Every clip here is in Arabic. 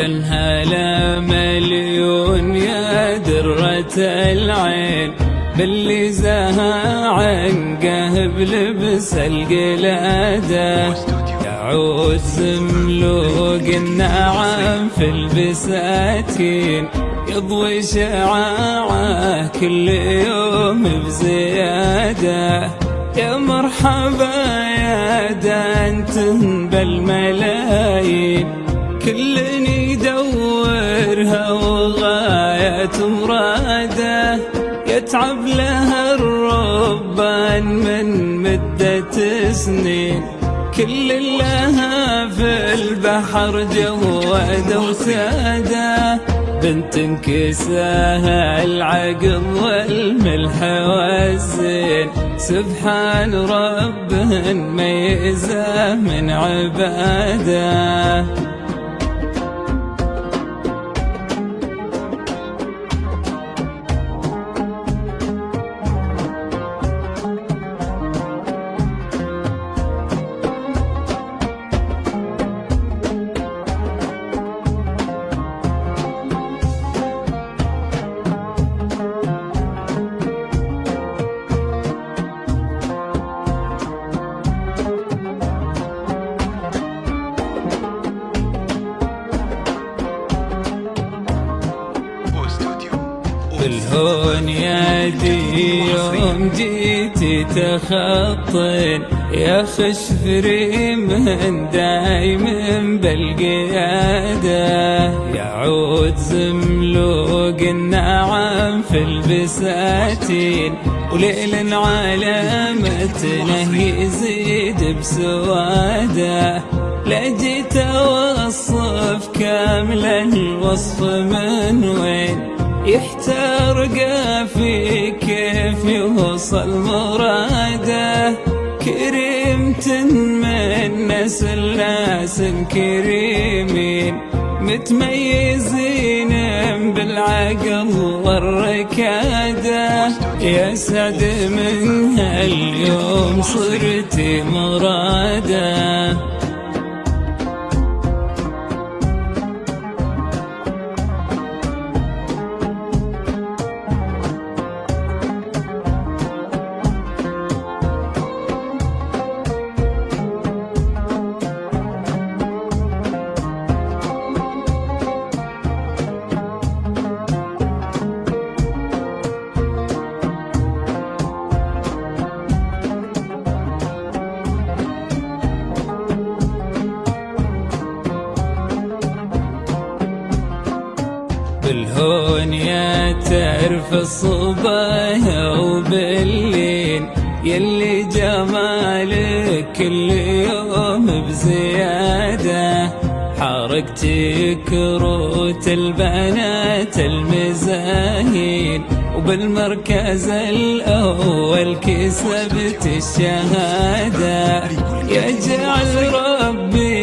أهلا هلا مليون يا درة العين باللي زاها عنقه بلبس القلادة، يعود زملوق النعم في البساتين، يضوي شعاعه كل يوم بزيادة. يا مرحبا يا دانتن بالملايين، كل يدورها وغاية مراده، يتعب لها الربان من مدة سنين، كل لها في البحر جواد وساده. بنت انكساها العقل والملح والزين، سبحان ربه ميزه من عباده. بالهون يدي يوم جيتي تخطين، يا خشفري من دايم بالقيادة، يعود زملوق النعم في البساتين، وليل علامتنا يزيد بسواده. لا جيت اوصف كامل الوصف من وين، يحتار قافي كيف يوصل مراده. كريمة من نسل ناس كريمين، متميزين بالعقل والركادة. يا سعد من هاليوم صرتي مراده. بالهون يا تعرف الصبايا وبالليل، يلي جمالك كل يوم بزيادة. حركتي كروت البنات المزاهين، وبالمركز الأول كسبت الشهادة. يجعل ربي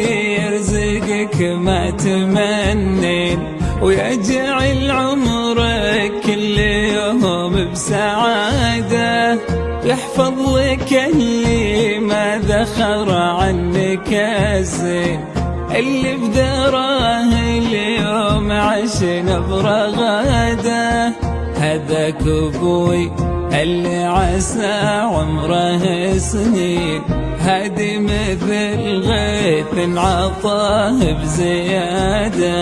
يرزقك ما تمنين، ويجعل عمرك كل يوم بسعادة. يحفظ لك اللي ما ذخر عنك الزين، اللي بدراه اليوم عشنا برغاده. هذاك ابوي اللي عسى عمره سنين، هادي مثل غيث عطاه بزياده.